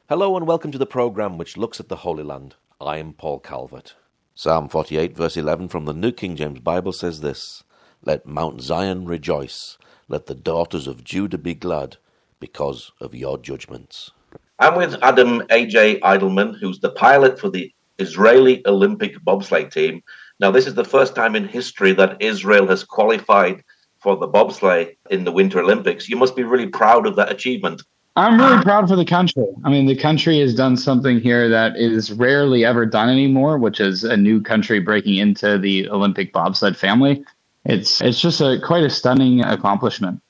Hello and welcome to the programme which looks at the Holy Land. I am Paul Calvert. Psalm 48 verse 11 from the New King James Bible says this: "Let Mount Zion rejoice, let the daughters of Judah be glad, because of your judgments." I'm with Adam AJ Edelman, who's the pilot for the Israeli Olympic Bobsleigh team. Now, this is the first time in history that Israel has qualified for the bobsleigh in the Winter Olympics. You must be really proud of that achievement. I'm really proud for the country. I mean, the country has done something here that is rarely ever done anymore, which is a new country breaking into the Olympic bobsled family. It's just quite a stunning accomplishment.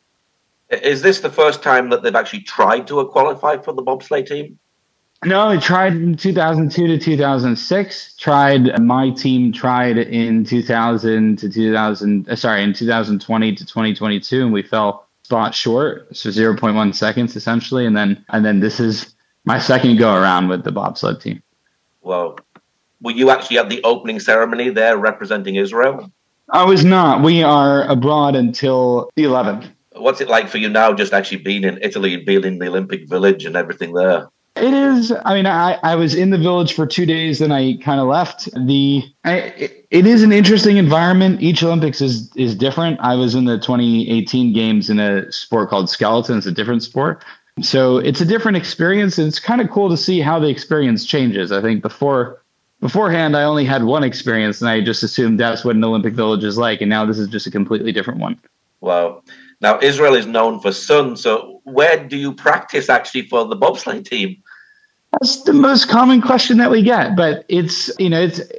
Is this the first time that they've actually tried to qualify for the bobsleigh team? No, it tried in 2002 to 2006. My team tried in 2020 to 2022, and we fell spot short, so 0.1 seconds essentially, and then this is my second go around with the bobsled team. Well, were you actually at the opening ceremony there representing Israel? I was not. We are abroad until the 11th. What's it like for you now, just actually being in Italy and being in the Olympic Village and everything there? It is. I mean, I was in the village for 2 days, then I kind of left. It is an interesting environment. Each Olympics is different. I was in the 2018 games in a sport called skeleton. It's a different sport. So it's a different experience. And it's kind of cool to see how the experience changes. I think beforehand, I only had one experience and I just assumed that's what an Olympic Village is like. And now this is just a completely different one. Wow. Now, Israel is known for sun. So where do you practice actually for the bobsleigh team? That's the most common question that we get, but it's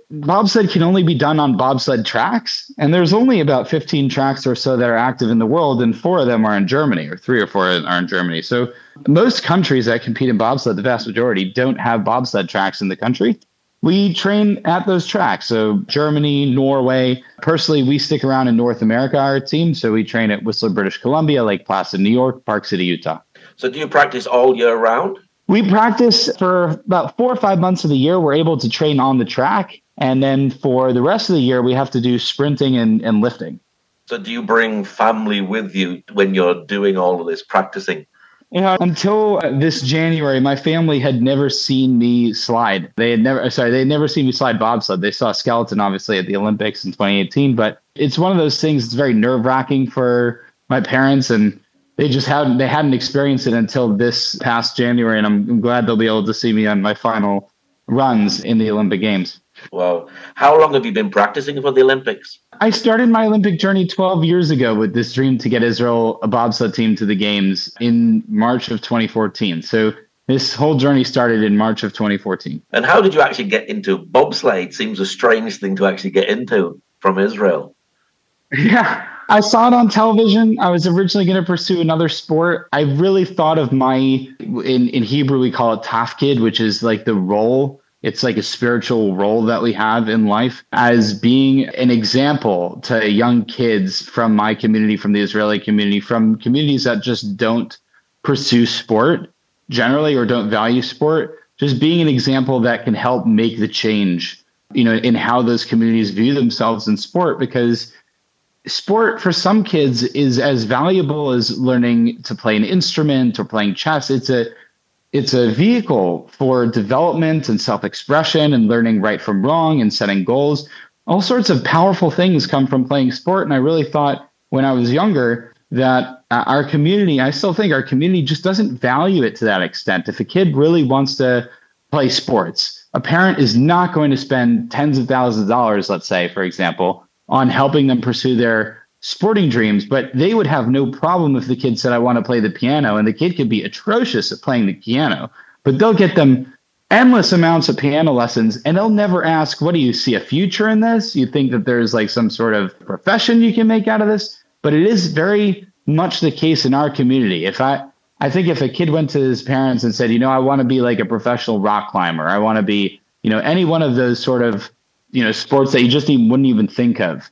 bobsled can only be done on bobsled tracks, and there's only about 15 tracks or so that are active in the world, and 4 of them are in Germany, or 3 or 4 are in Germany. So most countries that compete in bobsled, the vast majority, don't have bobsled tracks in the country. We train at those tracks. So Germany, Norway. Personally, we stick around in North America, our team. So we train at Whistler, British Columbia, Lake Placid, New York, Park City, Utah. So do you practice all year round? We practice for about 4 or 5 months of the year. We're able to train on the track. And then for the rest of the year, we have to do sprinting and lifting. So do you bring family with you when you're doing all of this practicing? Until this January, my family had never seen me slide. They had never seen me slide bobsled. They saw skeleton, obviously, at the Olympics in 2018. But it's one of those things that's very nerve-wracking for my parents, and they hadn't experienced it until this past January, and I'm glad they'll be able to see me on my final runs in the Olympic Games. Well, how long have you been practicing for the Olympics? I started my Olympic journey 12 years ago with this dream to get Israel, a bobsled team, to the Games in March of 2014. So this whole journey started in March of 2014. And how did you actually get into bobsleigh? It seems a strange thing to actually get into from Israel. Yeah. I saw it on television. I was originally going to pursue another sport. I really thought of in Hebrew, we call it tafkid, which is like the role. It's like a spiritual role that we have in life, as being an example to young kids from my community, from the Israeli community, from communities that just don't pursue sport generally or don't value sport, just being an example that can help make the change, in how those communities view themselves in sport, because sport for some kids is as valuable as learning to play an instrument or playing chess. It's a vehicle for development and self-expression and learning right from wrong and setting goals. All sorts of powerful things come from playing sport. And I really thought when I was younger that our community, I still think our community just doesn't value it to that extent. If a kid really wants to play sports, a parent is not going to spend tens of thousands of dollars, let's say, for example, on helping them pursue their sporting dreams, but they would have no problem if the kid said, I want to play the piano, and the kid could be atrocious at playing the piano, but they'll get them endless amounts of piano lessons, and they'll never ask, what do you see a future in this? You think that there's like some sort of profession you can make out of this? But it is very much the case in our community. I think if a kid went to his parents and said, I want to be like a professional rock climber, I want to be, any one of those sort of sports that you just wouldn't even think of,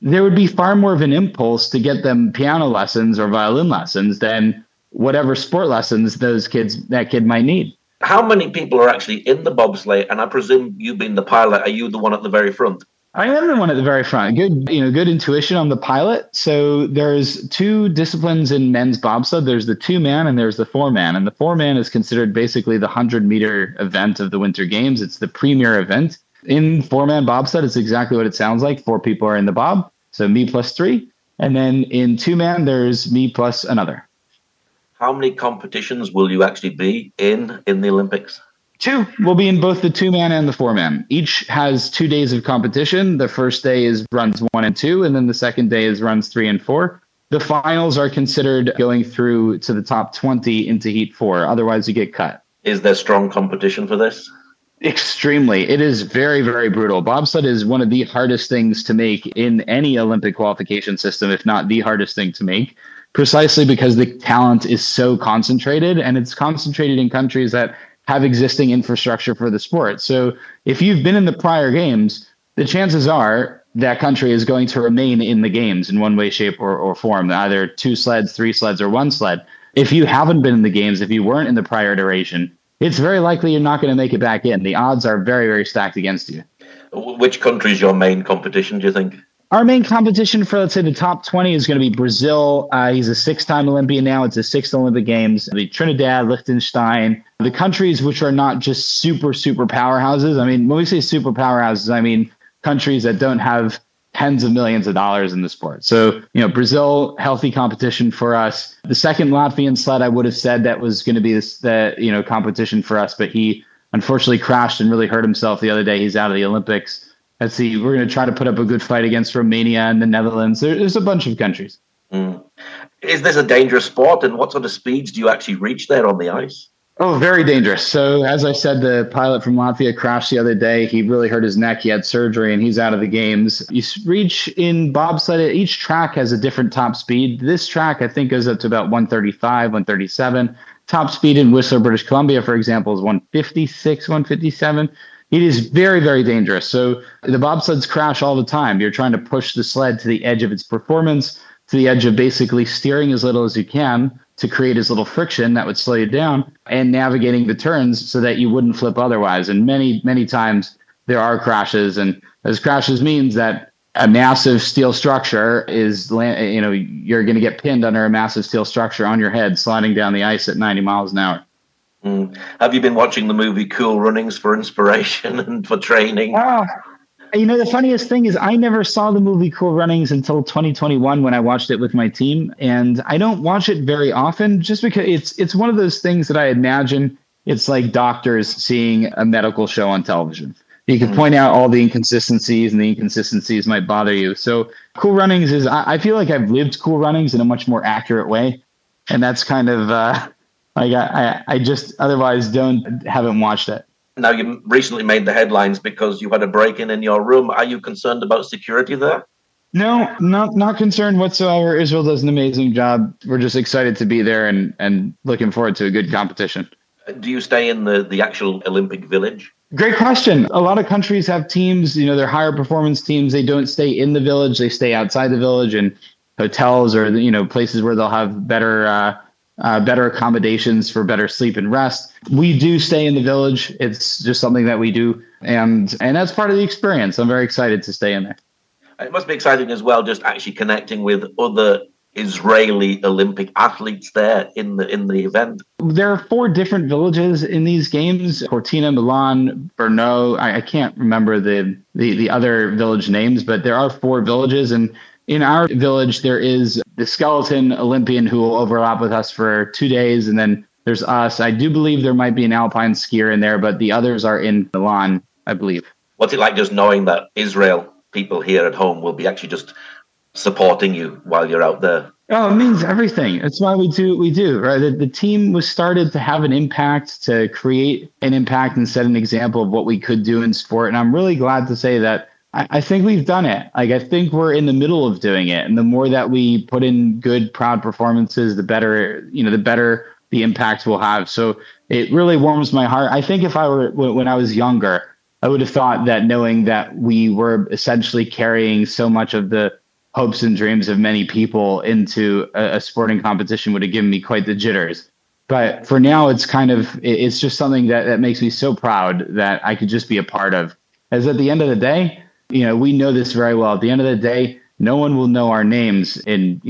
there would be far more of an impulse to get them piano lessons or violin lessons than whatever sport lessons that kid might need. How many people are actually in the bobsleigh? And I presume you being the pilot, are you the one at the very front? I am the one at the very front. Good intuition on the pilot. So there's two disciplines in men's bobsled. There's the 2-man and there's the 4-man. And the 4-man is considered basically the 100-meter event of the Winter Games. It's the premier event. In 4-man bobsled, it's exactly what it sounds like. 4 people are in the bob, so me plus 3. And then in 2-man, there's me plus another. How many competitions will you actually be in the Olympics? 2. We'll be in both the 2-man and the 4-man. Each has 2 days of competition. The first day is runs 1 and 2, and then the second day is runs 3 and 4. The finals are considered going through to the top 20 into Heat 4. Otherwise, you get cut. Is there strong competition for this? Extremely. It is very, very brutal. Bobsled is one of the hardest things to make in any Olympic qualification system, if not the hardest thing to make, precisely because the talent is so concentrated, and it's concentrated in countries that have existing infrastructure for the sport. So if you've been in the prior games, the chances are that country is going to remain in the games in one way, shape, or form, either 2 sleds, 3 sleds, or 1 sled. If you haven't been in the games, if you weren't in the prior iteration, it's very likely you're not going to make it back in. The odds are very, very stacked against you. Which country is your main competition, do you think? Our main competition for, let's say, the top 20 is going to be Brazil. He's a 6-time Olympian now. It's the 6th Olympic Games. The Trinidad, Liechtenstein, the countries which are not just super, super powerhouses. I mean, when we say super powerhouses, I mean countries that don't have tens of millions of dollars in the sport. So, Brazil, healthy competition for us. The second Latvian sled, I would have said that was going to be the competition for us, but he unfortunately crashed and really hurt himself the other day. He's out of the Olympics. Let's see, we're going to try to put up a good fight against Romania and the Netherlands. There's a bunch of countries. Is this a dangerous sport, and what sort of speeds do you actually reach there on the ice? Oh, very dangerous. So as I said, the pilot from Latvia crashed the other day. He really hurt his neck. He had surgery and he's out of the games. You reach in bobsled, each track has a different top speed. This track, I think, goes up to about 135, 137. Top speed in Whistler, British Columbia, for example, is 156, 157. It is very, very dangerous. So the bobsleds crash all the time. You're trying to push the sled to the edge of its performance, to the edge of basically steering as little as you can to create as little friction that would slow you down, and navigating the turns so that you wouldn't flip otherwise. And many, many times there are crashes, and those crashes means that a massive steel structure is, you're going to get pinned under a massive steel structure on your head, sliding down the ice at 90 miles an hour. Have you been watching the movie Cool Runnings for inspiration and for training? The funniest thing is I never saw the movie Cool Runnings until 2021 when I watched it with my team. And I don't watch it very often just because it's one of those things that I imagine it's like doctors seeing a medical show on television. You can point out all the inconsistencies, and the inconsistencies might bother you. So Cool Runnings is, I feel like I've lived Cool Runnings in a much more accurate way. And that's kind of I just otherwise haven't watched it. Now, you recently made the headlines because you had a break-in in your room. Are you concerned about security there? No, not concerned whatsoever. Israel does an amazing job. We're just excited to be there and looking forward to a good competition. Do you stay in the actual Olympic village? Great question. A lot of countries have teams, they're higher performance teams. They don't stay in the village. They stay outside the village in hotels or, places where they'll have better accommodations for better sleep and rest. We do stay in the village. It's just something that we do. And that's part of the experience. I'm very excited to stay in there. It must be exciting as well, just actually connecting with other Israeli Olympic athletes there in the event. There are 4 different villages in these games: Cortina, Milan, Brno. I can't remember the other village names, but there are 4 villages. And in our village, there is the skeleton Olympian who will overlap with us for 2 days. And then there's us. I do believe there might be an alpine skier in there, but the others are in Milan, I believe. What's it like just knowing that Israel people here at home will be actually just supporting you while you're out there? Oh, it means everything. That's why we do what we do, right? The team was started to have an impact, to create an impact and set an example of what we could do in sport. And I'm really glad to say that I think we've done it. I think we're in the middle of doing it. And the more that we put in good, proud performances, the better the impact we'll have. So it really warms my heart. I think when I was younger, I would have thought that knowing that we were essentially carrying so much of the hopes and dreams of many people into a sporting competition would have given me quite the jitters. But for now, it's just something that makes me so proud that I could just be a part of. As at the end of the day, we know this very well. At the end of the day, no one will know our names in,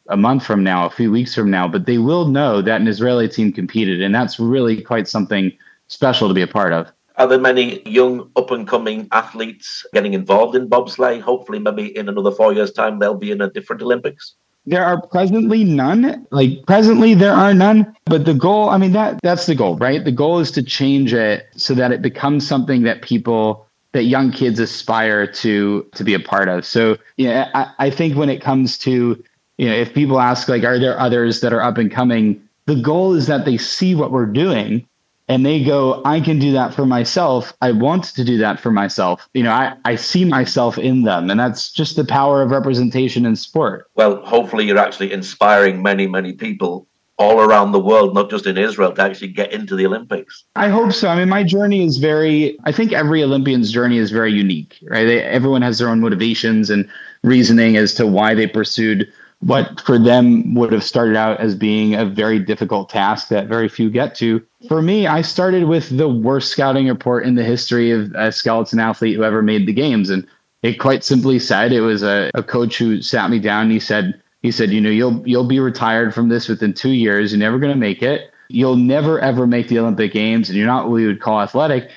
a month from now, a few weeks from now, but they will know that an Israeli team competed. And that's really quite something special to be a part of. Are there many young up-and-coming athletes getting involved in bobsleigh? Hopefully, maybe in another 4 years' time, they'll be in a different Olympics. There are presently none. Presently, there are none. But the goal, that's the goal, right? The goal is to change it so that it becomes something that young kids aspire to be a part of. So, I think when it comes to, if people ask, are there others that are up and coming? The goal is that they see what we're doing and they go, I can do that for myself. I want to do that for myself. I see myself in them. And that's just the power of representation in sport. Well, hopefully you're actually inspiring many, many people all around the world, not just in Israel, to actually get into the Olympics. I hope so. My journey is I think every Olympian's journey is very unique, right? Everyone has their own motivations and reasoning as to why they pursued what for them would have started out as being a very difficult task that very few get to. For me, I started with the worst scouting report in the history of a skeleton athlete who ever made the games. And it quite simply said, it was a coach who sat me down and he said, you'll be retired from this within 2 years. You're never going to make it. You'll never, ever make the Olympic Games. And you're not what we would call athletic.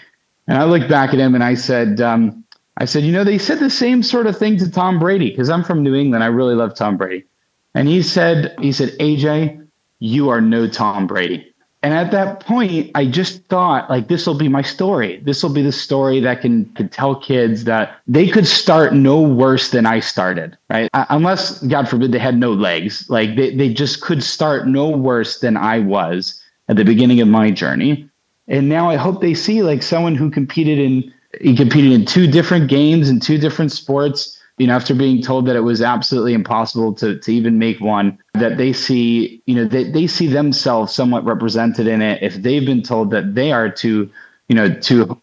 And I looked back at him and I said, they said the same sort of thing to Tom Brady, because I'm from New England. I really love Tom Brady. And he said, AJ, you are no Tom Brady. And at that point, I just thought, this will be my story. This will be the story that can tell kids that they could start no worse than I started, right? Unless, God forbid, they had no legs. They just could start no worse than I was at the beginning of my journey. And now I hope they see someone who competed in 2 different games and 2 different sports, after being told that it was absolutely impossible to even make one, that they see, they see themselves somewhat represented in it if they've been told that they are too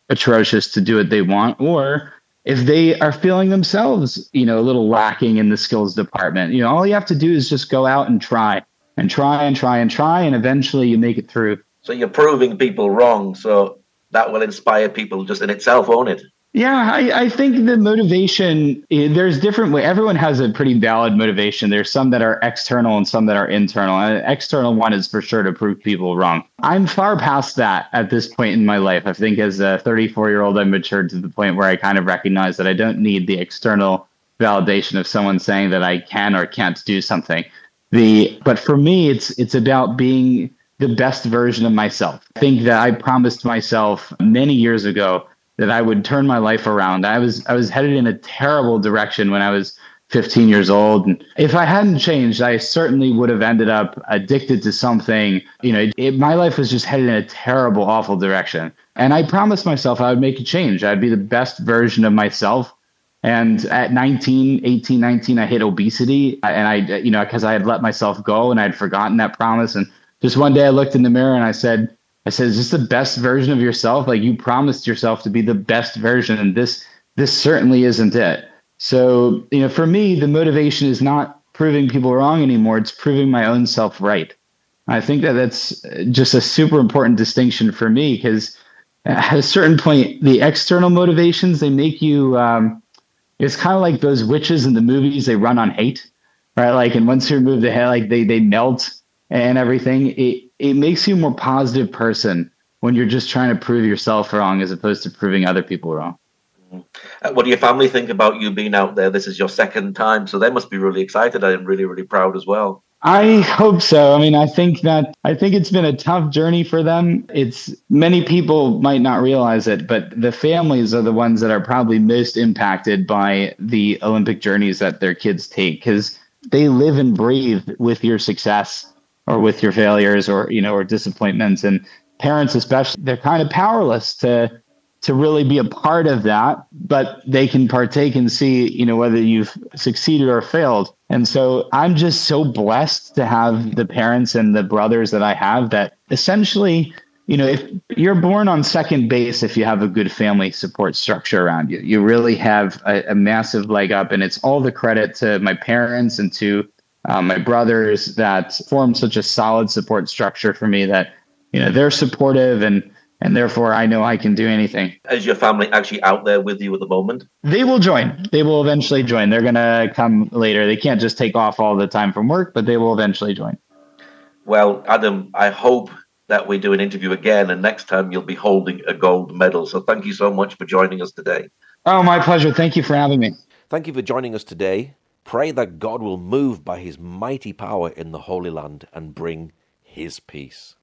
atrocious to do what they want, or if they are feeling themselves, a little lacking in the skills department. All you have to do is just go out and try, and eventually you make it through. So you're proving people wrong. So that will inspire people just in itself, won't it? Yeah, I think the motivation, there's different ways. Everyone has a pretty valid motivation. There's some that are external and some that are internal. And the external one is for sure to prove people wrong. I'm far past that at this point in my life. I think as a 34-year-old, I've matured to the point where I kind of recognize that I don't need the external validation of someone saying that I can or can't do something. But for me, it's about being the best version of myself. I think that I promised myself many years ago that I would turn my life around. I was headed in a terrible direction when I was 15 years old. And if I hadn't changed, I certainly would have ended up addicted to something. My life was just headed in a terrible, awful direction. And I promised myself I would make a change. I'd be the best version of myself. And at 18, 19, I hit obesity. And because I had let myself go and I'd forgotten that promise. And just one day I looked in the mirror and I said, is this the best version of yourself? You promised yourself to be the best version, and this certainly isn't it. So, for me, the motivation is not proving people wrong anymore. It's proving my own self right. I think that's just a super important distinction for me, because at a certain point, the external motivations, they make you, it's kind of like those witches in the movies, they run on hate, right? And once you remove the hate, they melt and everything. It makes you a more positive person when you're just trying to prove yourself wrong as opposed to proving other people wrong. What do your family think about you being out there? This is your second time, so they must be really excited and really, really proud as well. I hope so. I think it's been a tough journey for them. Many people might not realize it, but the families are the ones that are probably most impacted by the Olympic journeys that their kids take, because they live and breathe with your success or with your failures or disappointments. And parents especially, they're kind of powerless to really be a part of that, but they can partake and see, whether you've succeeded or failed. And so I'm just so blessed to have the parents and the brothers that I have that essentially, if you're born on second base, if you have a good family support structure around you, you really have a massive leg up. And it's all the credit to my parents and to my brothers that formed such a solid support structure for me that, they're supportive and and therefore I know I can do anything. Is your family actually out there with you at the moment? They will join. They will eventually join. They're going to come later. They can't just take off all the time from work, but they will eventually join. Well, Adam, I hope that we do an interview again, and next time you'll be holding a gold medal. So thank you so much for joining us today. Oh, my pleasure. Thank you for having me. Thank you for joining us today. Pray that God will move by his mighty power in the Holy Land and bring his peace.